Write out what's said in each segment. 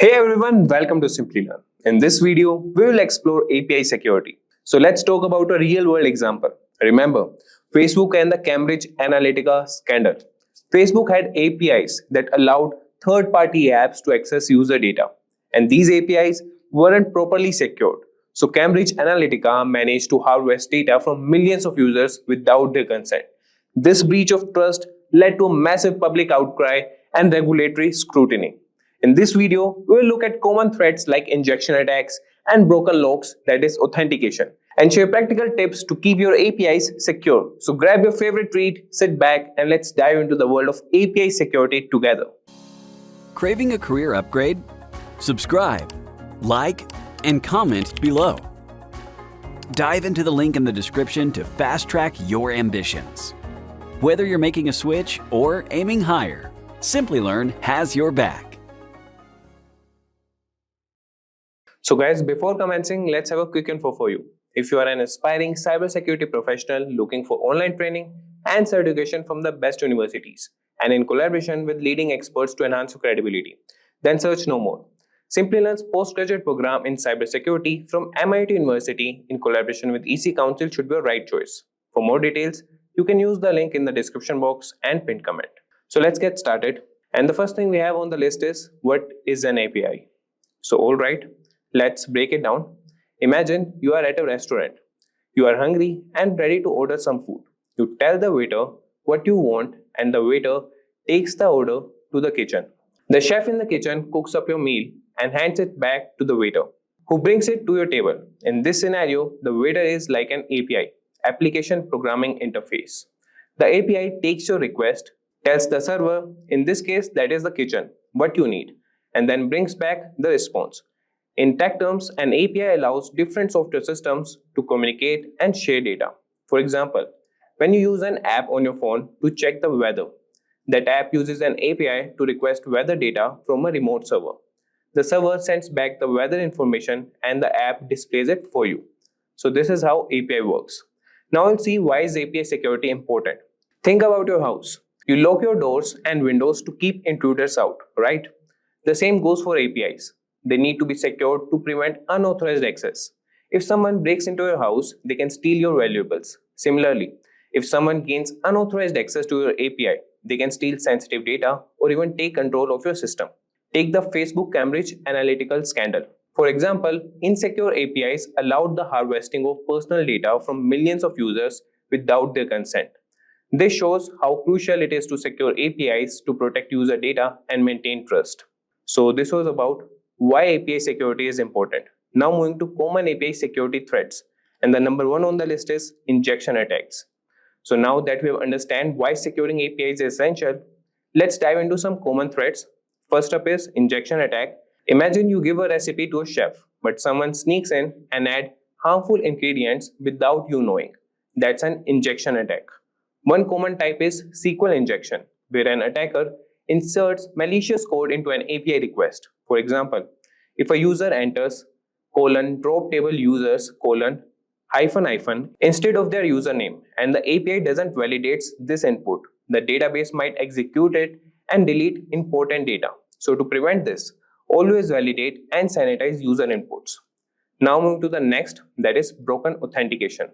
Hey everyone, welcome to Simplilearn. In this video, we will explore API security. So let's talk about a real-world example. Remember, Facebook and the Cambridge Analytica scandal. Facebook had APIs that allowed third-party apps to access user data, and these APIs weren't properly secured. So Cambridge Analytica managed to harvest data from millions of users without their consent. This breach of trust led to a massive public outcry and regulatory scrutiny. In this video, we will look at common threats like injection attacks and broken locks, that is authentication, and share practical tips to keep your APIs secure. So grab your favorite treat, sit back, and let's dive into the world of API security together. Craving a career upgrade? Subscribe, like, and comment below. Dive into the link in the description to fast-track your ambitions. Whether you're making a switch or aiming higher, Simplilearn has your back. So guys, before commencing, let's have a quick info for you. If you are an aspiring cybersecurity professional looking for online training and certification from the best universities and in collaboration with leading experts to enhance your credibility, then search no more. Simplilearn's postgraduate program in cybersecurity from MIT University in collaboration with EC Council should be your right choice. For more details, you can use the link in the description box and pinned comment. So let's get started. And the first thing we have on the list is, what is an API? So alright. Let's break it down. Imagine you are at a restaurant. You are hungry and ready to order some food. You tell the waiter what you want and the waiter takes the order to the kitchen. The chef in the kitchen cooks up your meal and hands it back to the waiter, who brings it to your table. In this scenario, the waiter is like an API, application programming interface. The API takes your request, tells the server, in this case that is the kitchen, what you need, and then brings back the response. In tech terms, an API allows different software systems to communicate and share data. For example, when you use an app on your phone to check the weather, that app uses an API to request weather data from a remote server. The server sends back the weather information and the app displays it for you. So this is how API works. Now we'll see why is API security important. Think about your house. You lock your doors and windows to keep intruders out, right? The same goes for APIs. They need to be secured to prevent unauthorized access. If someone breaks into your house, they can steal your valuables. Similarly, if someone gains unauthorized access to your API, they can steal sensitive data or even take control of your system. Take the Facebook Cambridge Analytica scandal. For example, insecure APIs allowed the harvesting of personal data from millions of users without their consent. This shows how crucial it is to secure APIs to protect user data and maintain trust. So this was about why API security is important. Now moving to common API security threats, and the number one on the list is injection attacks. So now that we have understand why securing APIs is essential, let's dive into some common threats. First up is injection attack. Imagine you give a recipe to a chef, but someone sneaks in and add harmful ingredients without you knowing. That's an injection attack. One common type is SQL injection, where an attacker inserts malicious code into an API request. For example, if a user enters drop table users hyphen instead of their username and the API doesn't validate this input, the database might execute it and delete important data. So to prevent this, always validate and sanitize user inputs. Now move to the next, that is broken authentication.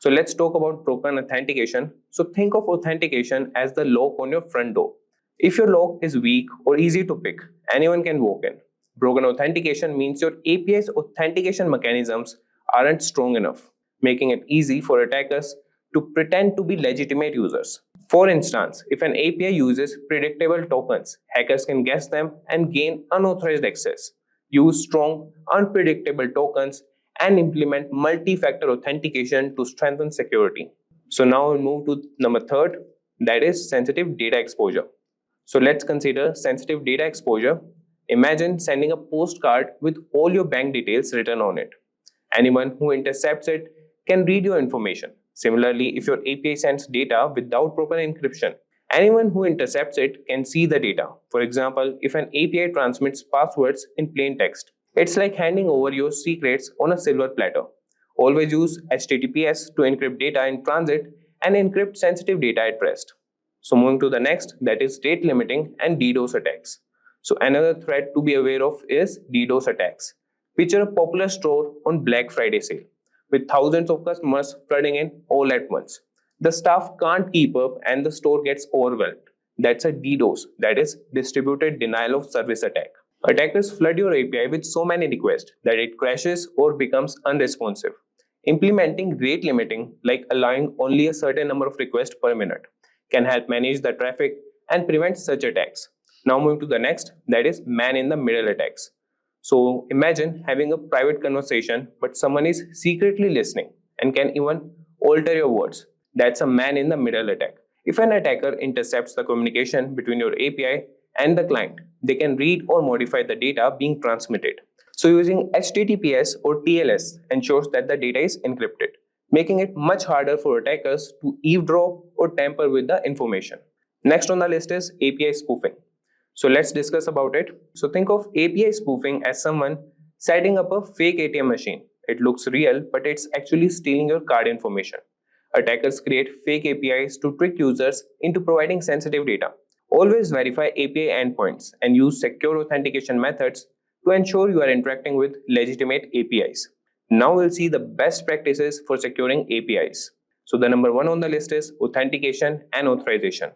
So let's talk about broken authentication. So think of authentication as the lock on your front door. If your lock is weak or easy to pick, anyone can walk in. Broken authentication means your API's authentication mechanisms aren't strong enough, making it easy for attackers to pretend to be legitimate users. For instance, if an API uses predictable tokens, hackers can guess them and gain unauthorized access. Use strong, unpredictable tokens and implement multi-factor authentication to strengthen security. So now we'll move to number third, that is sensitive data exposure. So let's consider sensitive data exposure. Imagine sending a postcard with all your bank details written on it. Anyone who intercepts it can read your information. Similarly, if your API sends data without proper encryption, anyone who intercepts it can see the data. For example, if an API transmits passwords in plain text, it's like handing over your secrets on a silver platter. Always use HTTPS to encrypt data in transit and encrypt sensitive data at rest. So moving to the next, that is rate limiting and DDoS attacks. So another threat to be aware of is DDoS attacks, which are a popular store on Black Friday sale, with thousands of customers flooding in all at once. The staff can't keep up and the store gets overwhelmed. That's a DDoS, that is distributed denial of service attack. Attackers flood your API with so many requests that it crashes or becomes unresponsive. Implementing rate limiting, like allowing only a certain number of requests per minute, can help manage the traffic and prevent such attacks. Now moving to the next, that is man in the middle attacks. So imagine having a private conversation, but someone is secretly listening and can even alter your words. That's a man in the middle attack. If an attacker intercepts the communication between your API and the client, they can read or modify the data being transmitted. So using HTTPS or TLS ensures that the data is encrypted, making it much harder for attackers to eavesdrop or tamper with the information. Next on the list is API spoofing. So let's discuss about it. So think of API spoofing as someone setting up a fake ATM machine. It looks real, but it's actually stealing your card information. Attackers create fake APIs to trick users into providing sensitive data. Always verify API endpoints and use secure authentication methods to ensure you are interacting with legitimate APIs. Now we'll see the best practices for securing APIs. So the number one on the list is authentication and authorization.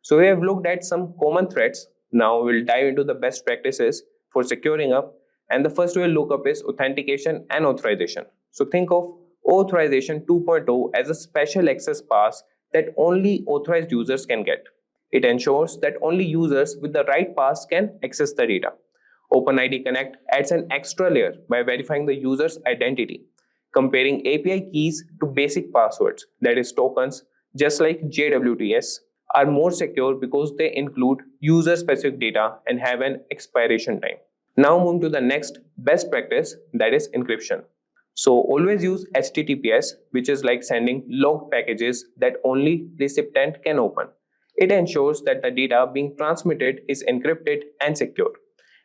So we have looked at some common threats. Now we'll dive into the best practices for securing up. And the first we'll look up is authentication and authorization. So think of authorization 2.0 as a special access pass that only authorized users can get. It ensures that only users with the right pass can access the data. OpenID Connect adds an extra layer by verifying the user's identity, comparing API keys to basic passwords, that is tokens, just like JWTs, are more secure because they include user-specific data and have an expiration time. Now moving to the next best practice, that is encryption. So always use HTTPS, which is like sending logged packages that only recipient can open. It ensures that the data being transmitted is encrypted and secure.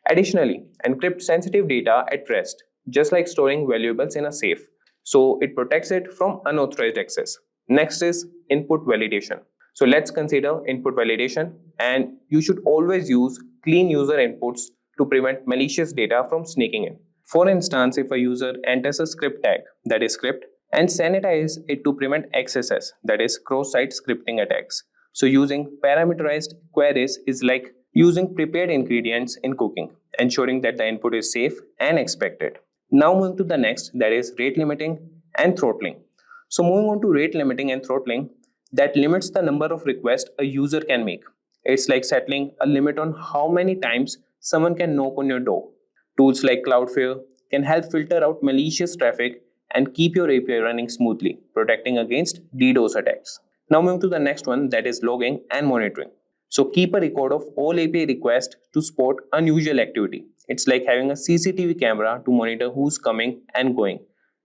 Additionally, encrypt sensitive data at rest, just like storing valuables in a safe. So it protects it from unauthorized access. Next is input validation. So let's consider input validation, and you should always use clean user inputs to prevent malicious data from sneaking in. For instance, if a user enters a script tag, that is script, and sanitize it to prevent XSS, that is cross-site scripting attacks. So using parameterized queries is like using prepared ingredients in cooking, ensuring that the input is safe and expected. Now moving to the next, that is rate limiting and throttling. So moving on to rate limiting and throttling, that limits the number of requests a user can make. It's like settling a limit on how many times someone can knock on your door. Tools like Cloudflare can help filter out malicious traffic and keep your API running smoothly, protecting against DDoS attacks. Now moving to the next one, that is logging and monitoring. So keep a record of all API requests to spot unusual activity. It's like having a CCTV camera to monitor who's coming and going.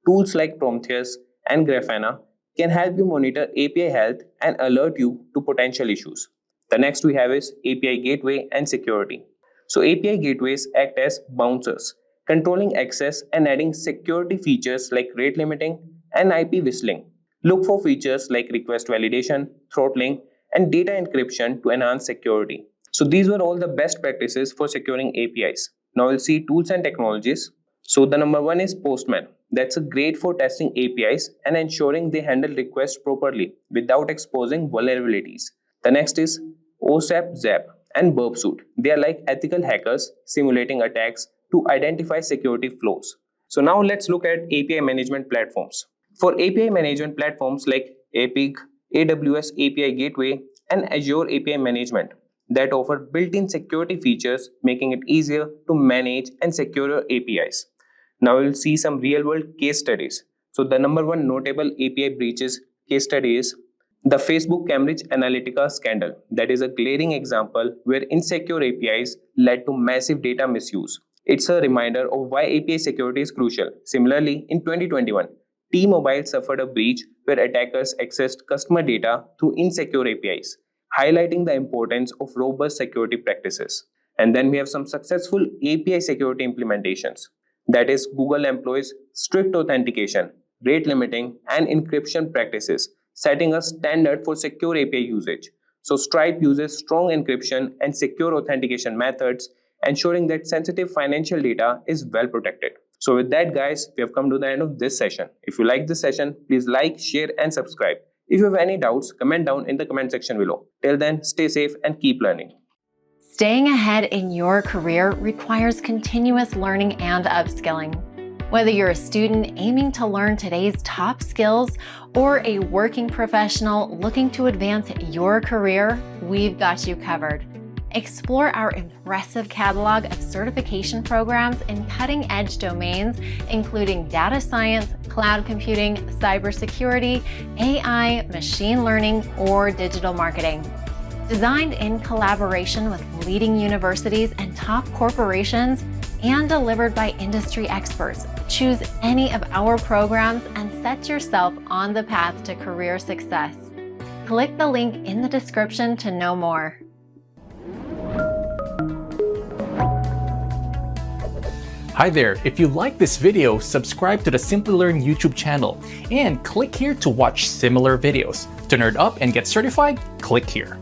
Tools like Prometheus and Grafana can help you monitor API health and alert you to potential issues. The next we have is API gateway and security. So API gateways act as bouncers, controlling access and adding security features like rate limiting and IP whistling. Look for features like request validation, throttling, and data encryption to enhance security. So these were all the best practices for securing APIs. Now we'll see tools and technologies. So the number one is Postman. That's great for testing APIs and ensuring they handle requests properly without exposing vulnerabilities. The next is OSAP, ZAP, and Burpsuit. They are like ethical hackers simulating attacks to identify security flaws. So now let's look at API management platforms. For API management platforms like Epic, AWS API Gateway, and Azure API Management that offer built-in security features, making it easier to manage and secure your APIs. Now we'll see some real-world case studies. So the number one notable API breaches case study is the Facebook Cambridge Analytica scandal. That is a glaring example where insecure APIs led to massive data misuse. It's a reminder of why API security is crucial. Similarly, in 2021, T-Mobile suffered a breach where attackers accessed customer data through insecure APIs, highlighting the importance of robust security practices. And then we have some successful API security implementations. That is, Google employs strict authentication, rate limiting, and encryption practices, setting a standard for secure API usage. So Stripe uses strong encryption and secure authentication methods, ensuring that sensitive financial data is well protected. So with that guys, we have come to the end of this session. If you like this session, please like, share and subscribe. If you have any doubts, comment down in the comment section below. Till then, stay safe and keep learning. Staying ahead in your career requires continuous learning and upskilling. Whether you're a student aiming to learn today's top skills or a working professional looking to advance your career, we've got you covered. Explore our impressive catalog of certification programs in cutting-edge domains, including data science, cloud computing, cybersecurity, AI, machine learning, or digital marketing. Designed in collaboration with leading universities and top corporations, and delivered by industry experts, choose any of our programs and set yourself on the path to career success. Click the link in the description to know more. Hi there, if you like this video, subscribe to the Simplilearn YouTube channel and click here to watch similar videos. To nerd up and get certified, click here.